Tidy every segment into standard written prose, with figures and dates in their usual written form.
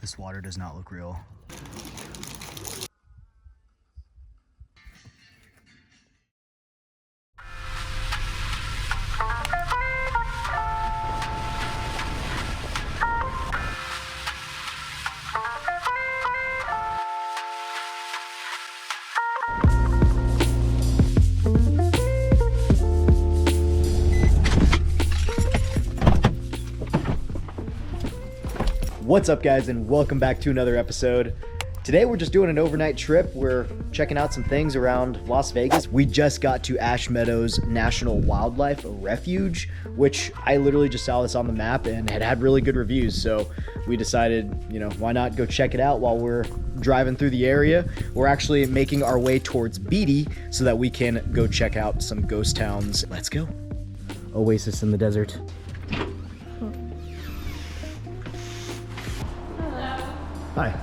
This water does not look real. What's up, guys, and welcome back to another episode. Today we're just doing an overnight trip. We're checking out some things around Las Vegas. We just got to Ash Meadows National Wildlife, Refuge, which I literally just saw this on the map and had really good reviews. So we decided, why not go check it out while we're driving through the area. We're actually making our way towards Beatty so that we can go check out some ghost towns. Let's go. Oasis in the desert. Hi.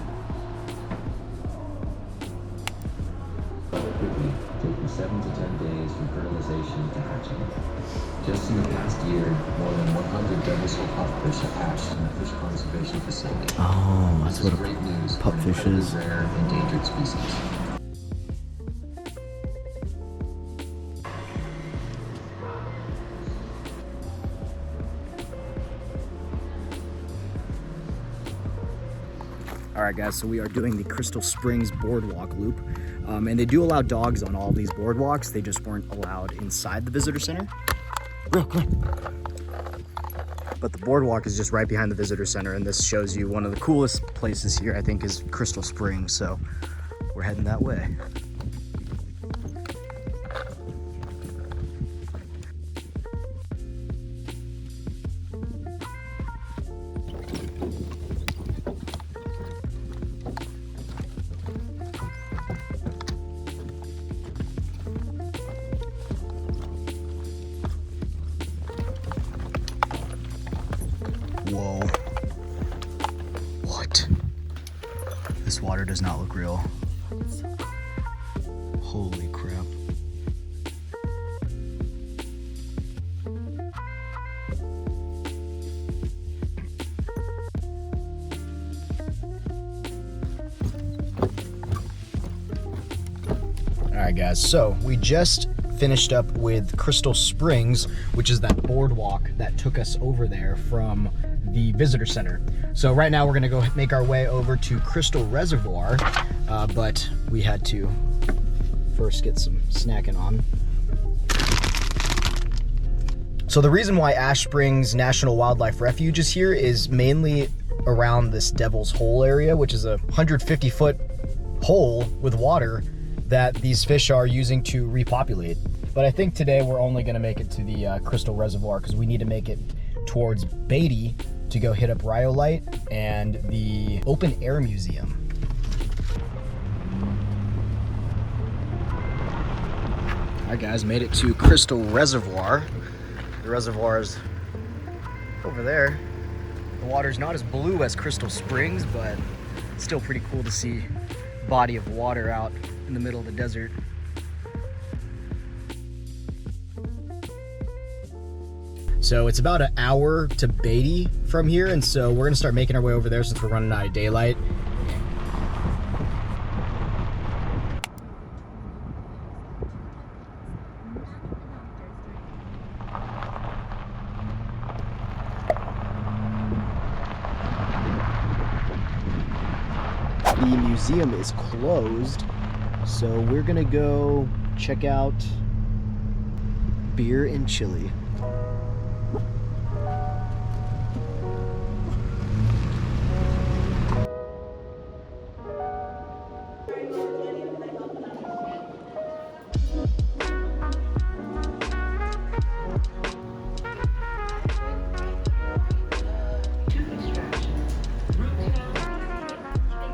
Quickly, taking 7 to 10 days from fertilization to hatching. Just in the past year, more than 100 devil's-tailed pupfish have hatched in a fish conservation facility. Oh, that's what great news pupfish for an incredibly is. rare endangered species. Alright guys, so we are doing the Crystal Springs boardwalk loop, and they do allow dogs on all these boardwalks. They just weren't allowed inside the visitor center. Bro, come on. But the boardwalk is just right behind the visitor center, and this shows you one of the coolest places here, I think, is Crystal Springs, so we're heading that way. Whoa. What? This water does not look real. Holy crap. Alright guys, so we just finished up with Crystal Springs, which is that boardwalk that took us over there from the visitor center. So right now we're gonna go make our way over to Crystal Reservoir, but we had to first get some snacking on. So the reason why Ash Springs National Wildlife Refuge is here is mainly around this Devil's Hole area, which is a 150-foot hole with water that these fish are using to repopulate. But I think today we're only gonna make it to the Crystal Reservoir because we need to make it towards Beatty to go hit up Rhyolite and the Open Air Museum. All right guys, made it to Crystal Reservoir. The reservoir is over there. The water's not as blue as Crystal Springs, but it's still pretty cool to see a body of water out in the middle of the desert. So it's about an hour to Beatty from here, and so we're gonna start making our way over there since we're running out of daylight. The museum is closed, so we're gonna go check out Beer and Chili.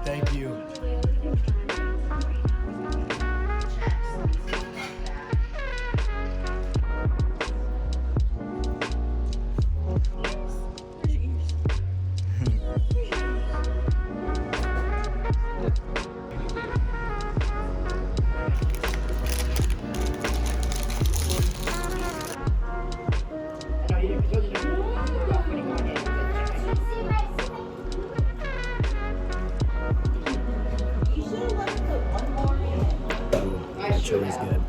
Thank you. chili's good.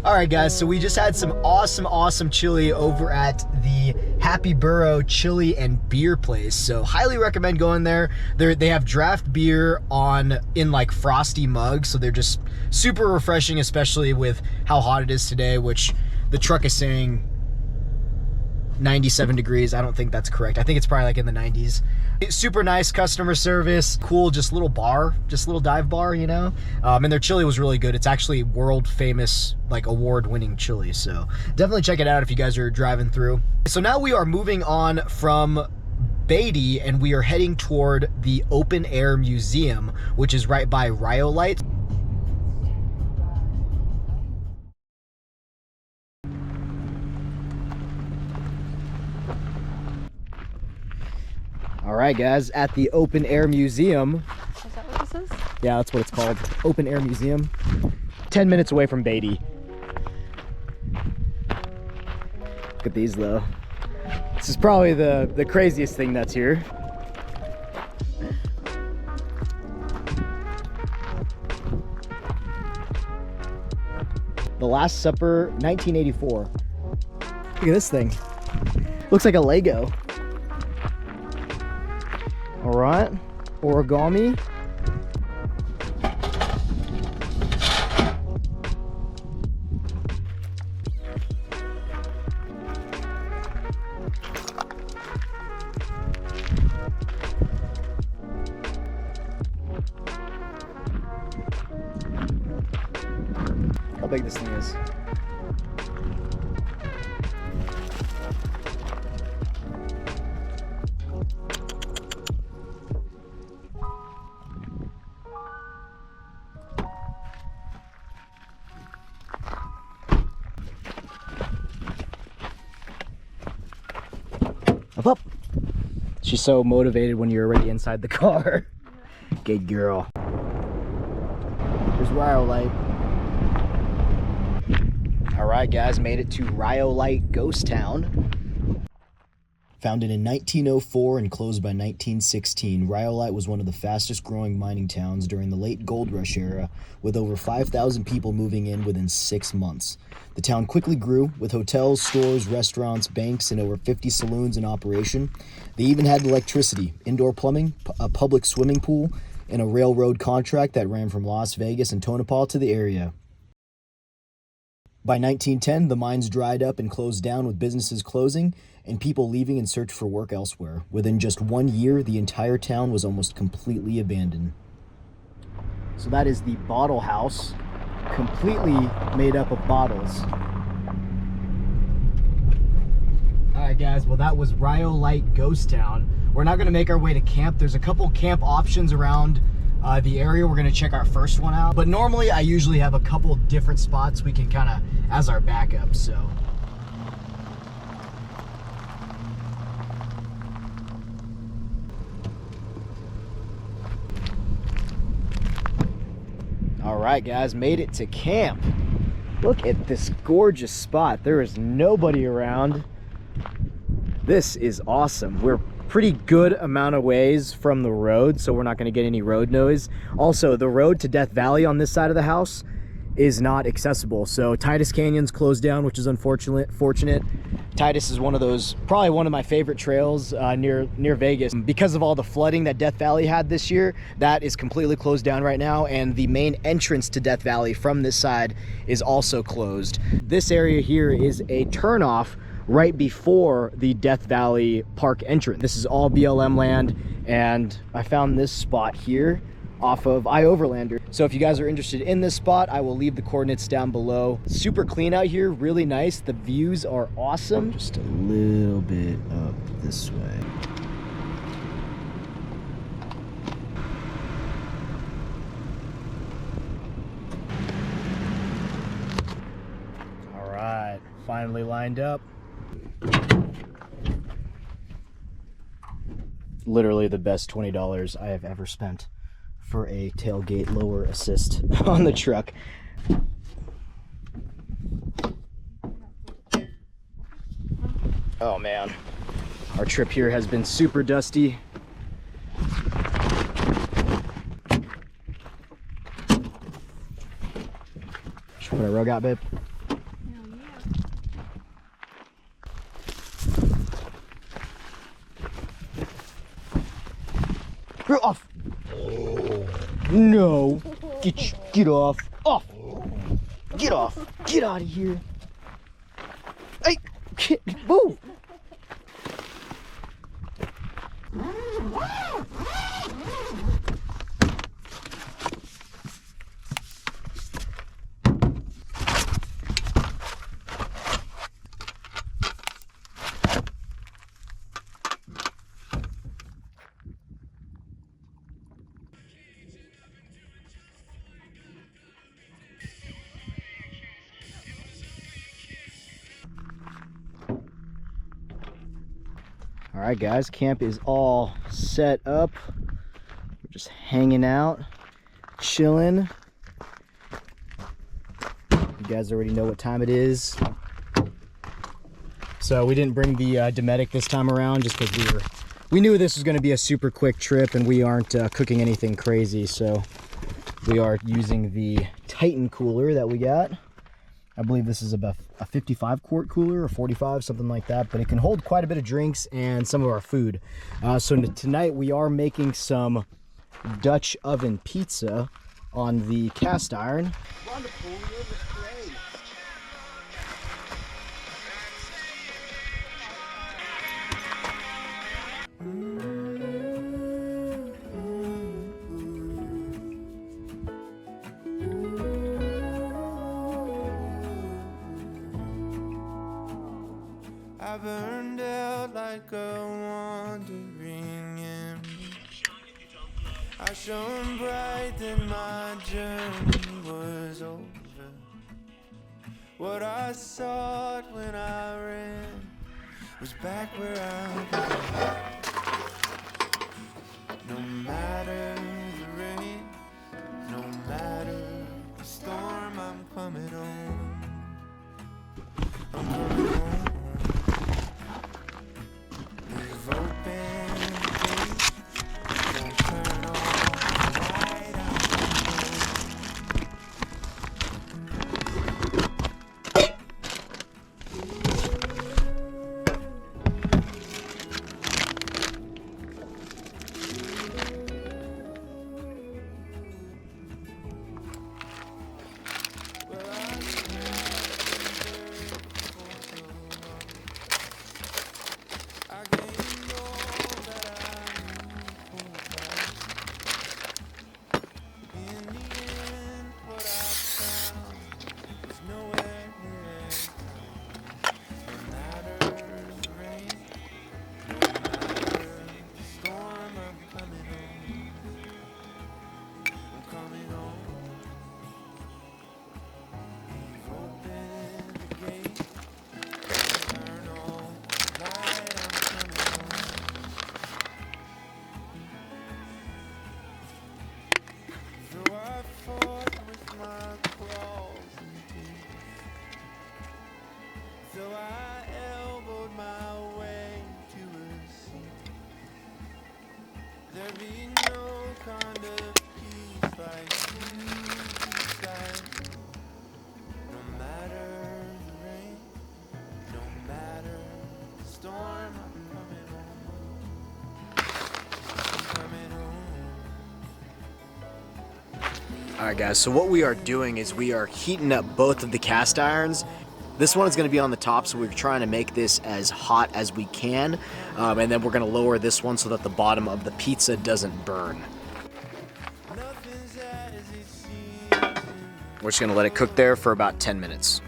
All right, guys, so we just had some awesome chili over at the Happy Burrow Chili and Beer place. So highly recommend going there. They have draft beer in like frosty mugs, so they're just super refreshing, especially with how hot it is today, which the truck is saying 97 degrees. I don't think that's correct. I think it's probably like in the 90s. Super nice customer service, cool, just little dive bar, you know? And their chili was really good. It's actually world famous, like award-winning chili. So definitely check it out if you guys are driving through. So now we are moving on from Beatty and we are heading toward the Open Air Museum, which is right by Rhyolite. All right, guys, at the Open Air Museum. Is that what this is? Yeah, that's what it's called. Open Air Museum. 10 minutes away from Beatty. Look at these, though. This is probably the craziest thing that's here. The Last Supper, 1984. Look at this thing. Looks like a Lego. All right, origami. How big this thing is. Up. She's so motivated when you're already inside the car. Good girl. There's Rhyolite. All right, guys, made it to Rhyolite Ghost Town. Founded in 1904 and closed by 1916, Rhyolite was one of the fastest growing mining towns during the late gold rush era, with over 5,000 people moving in within 6 months. The town quickly grew, with hotels, stores, restaurants, banks, and over 50 saloons in operation. They even had electricity, indoor plumbing, a public swimming pool, and a railroad contract that ran from Las Vegas and Tonopah to the area. By 1910, the mines dried up and closed down, with businesses closing and people leaving in search for work elsewhere. Within just 1 year, the entire town was almost completely abandoned. So that is the bottle house, completely made up of bottles. All right, guys, well, that was Rhyolite Ghost Town. We're now gonna make our way to camp. There's a couple camp options around the area. We're gonna check our first one out. But normally I usually have a couple different spots we can kind of as our backup, so. All right, guys, made it to camp. Look at this gorgeous spot. There is nobody around. This is awesome. We're pretty good amount of ways from the road, so we're not going to get any road noise. Also, the road to Death Valley on this side of the house is not accessible. So Titus Canyon's closed down, which is unfortunate. Titus is one of those, probably one of my favorite trails near Vegas. Because of all the flooding that Death Valley had this year, that is completely closed down right now, and the main entrance to Death Valley from this side is also closed. This area here is a turnoff right before the Death Valley Park entrance. This is all BLM land, and I found this spot here off of iOverlander. So if you guys are interested in this spot, I will leave the coordinates down below. Super clean out here, really nice. The views are awesome. Just a little bit up this way. All right, finally lined up. Literally the best $20 I have ever spent for a tailgate lower assist on the truck. Oh man, our trip here has been super dusty. What a rogue out, babe? You're off. No. Get off. Off. Get off. Get out of here. Hey, move. All right, guys, camp is all set up. We're just hanging out, chilling. You guys already know what time it is. So we didn't bring the Dometic this time around just because we knew this was going to be a super quick trip and we aren't cooking anything crazy. So we are using the Titan cooler that we got. I believe this is about a 55 quart cooler or 45, something like that, but it can hold quite a bit of drinks and some of our food. So tonight we are making some Dutch oven pizza on the cast iron. I burned out like a wandering ember. I shone bright, then my journey was over. What I sought when I ran was back where I belong. No matter the rain, no matter the storm, I'm coming home. I'm coming home. Alright guys, so what we are doing is we are heating up both of the cast irons. This one is going to be on the top, so we're trying to make this as hot as we can. And then we're going to lower this one so that the bottom of the pizza doesn't burn. We're just going to let it cook there for about 10 minutes.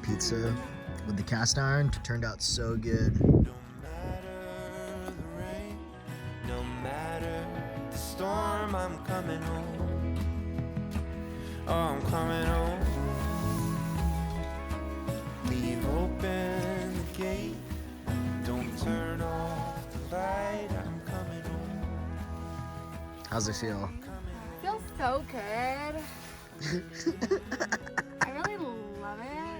Pizza with the cast iron turned out so good. No matter the rain, coming home. Oh, I'm coming home. Leave open the gate. Don't turn off the light. I'm coming home. How's it feel? Feels so good. I really love it.